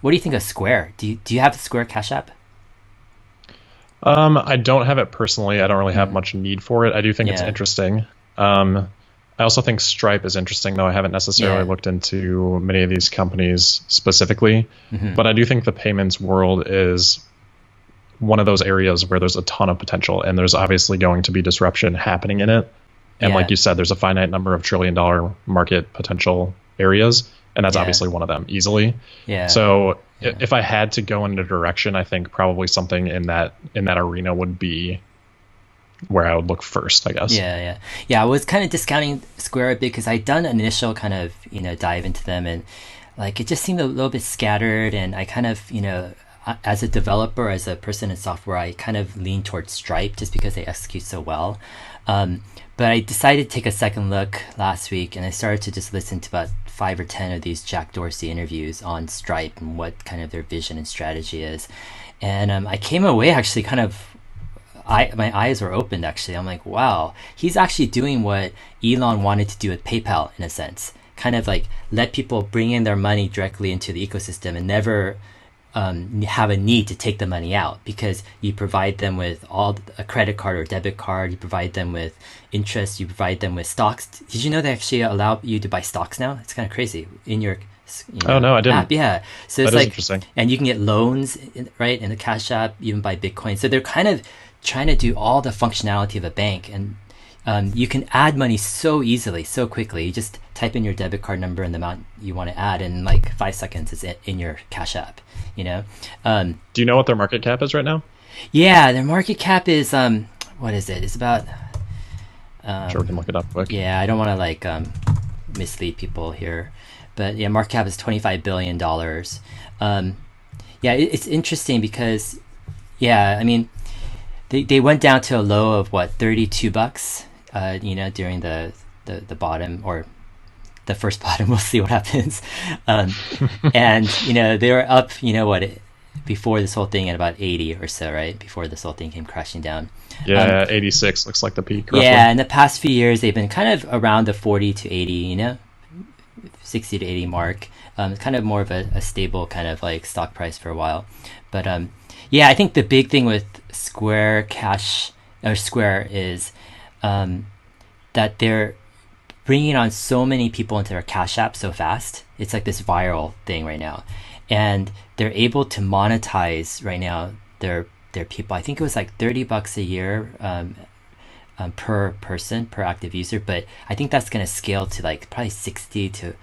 What do you think of Square? Do you have the Square Cash App? I don't have it personally. I don't really have Mm. much need for it. I do think it's Yeah, interesting. I also think Stripe is interesting, though I haven't necessarily yeah, looked into many of these companies specifically. hmm, But I do think the payments world is one of those areas where there's a ton of potential, and there's obviously going to be disruption happening in it. And like yeah, you said, there's a finite number of trillion-dollar market potential areas, and that's yeah, obviously one of them easily. yeah, So yeah. if I had to go in a direction, I think probably something in that arena would be where I would look first, I guess. Yeah, yeah, yeah. I was kind of discounting Square a bit because I'd done an initial kind of dive into them, and like it just seemed a little bit scattered. And I kind of as a developer, as a person in software, I kind of lean towards Stripe just because they execute so well. Um, but I decided to take a second look last week, and I started to just listen to about 5 or 10 of these Jack Dorsey interviews on Stripe and what kind of their vision and strategy is. And I came away actually kind of my eyes were opened actually. I'm like, wow, he's actually doing what Elon wanted to do with PayPal in a sense. Kind of like let people bring in their money directly into the ecosystem and never have a need to take the money out because you provide them with all a credit card or debit card. You provide them with interest. You provide them with stocks. Did you know they actually allow you to buy stocks now? It's kind of crazy in your Oh no, I app. didn't. Yeah, so it's That is like, interesting. and you can get loans, right, in the Cash App, even buy Bitcoin. So they're kind of trying to do all the functionality of a bank, and you can add money so easily, so quickly. You just type in your debit card number and the amount you want to add, and in like 5 seconds, it's in your Cash App. You know, um, Do you know what their market cap is right now? yeah, their market cap is what is it? It's about Sure, we can look it up quick. yeah. I don't want to like mislead people here, but yeah, market cap is $25 billion. Um, yeah, it's interesting because yeah, I mean they went down to a low of what, $32, during the bottom or the first bottom. We'll see what happens. Um, and they were up. Before this whole thing at about 80 or so, right? Before this whole thing came crashing down. Um, Yeah, 86 looks like the peak roughly. yeah, in the past few years, they've been kind of around the 40 to 80, 60 to 80 mark. Kind of more of a stable kind of like stock price for a while. But yeah, I think the big thing with Square Cash or Square is um, that they're bringing on so many people into their Cash App so fast. It's like this viral thing right now, and they're able to monetize right now their people. I think it was like $30 a year per person per active user, but I think that's going to scale to like probably 60 to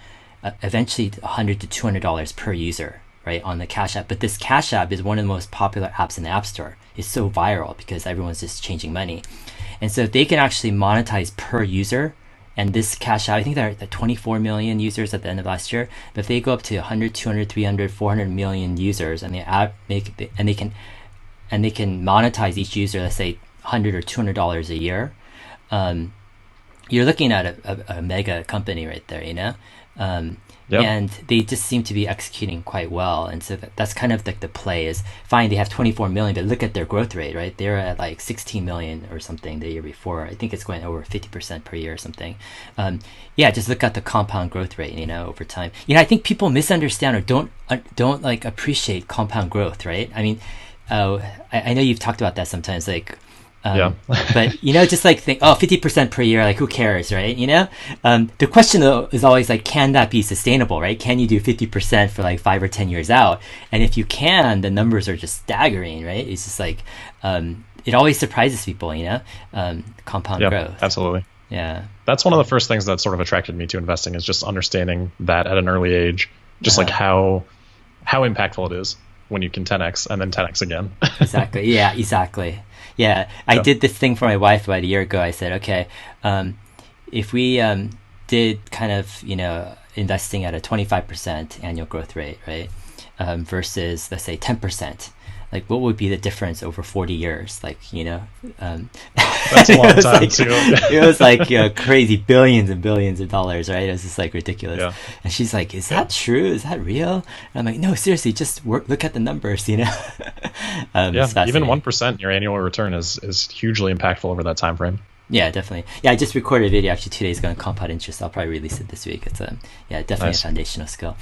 eventually $100 to $200 per user, right, on the Cash App. But this Cash App is one of the most popular apps in the App Store. It's so viral because everyone's just changing money, and so if they can actually monetize per user, and this Cash App, I think they're at 24 million users at the end of last year. But if they go up to 100, 200, 300, 400 million users, and they can monetize each user, let's say $100 or $200 a year, um, you're looking at a mega company right there, um, Yep. and they just seem to be executing quite well. And so that's kind of like the play is fine. They have 24 million, but look at their growth rate, right? They're at like 16 million or something the year before. I think it's going over 50% per year or something. Yeah, just look at the compound growth rate, over time. I think people misunderstand or don't like appreciate compound growth, right? I mean, I know you've talked about that sometimes, like, Yeah. but just like think, oh, 50% per year, like who cares, right? The question though is always like, can that be sustainable, right? Can you do 50% for like 5 or 10 years out? And if you can, the numbers are just staggering, right? It's just like, it always surprises people, compound Yep, growth. absolutely. Yeah. That's one of the first things that sort of attracted me to investing is just understanding that at an early age, just like Uh-huh. how impactful it is when you can 10x and then 10x again. Exactly. Yeah, exactly. Yeah, I Yeah. did this thing for my wife about a year ago. I said, okay, if we did kind of, investing at a 25% annual growth rate, right, versus let's say 10%, like what would be the difference over 40 years? Like, That's a long it was time like too. it was like crazy billions and billions of dollars, right? It was just like ridiculous. Yeah. And she's like, "Is Yeah. that true? Is that real?" And I'm like, "No, seriously, just look at the numbers, Yeah. It's Even fascinating. 1% your annual return is hugely impactful over that time frame. Yeah, definitely. Yeah, I just recorded a video actually 2 days ago on compound interest. I'll probably release it this week. It's yeah, definitely a Nice. foundational skill.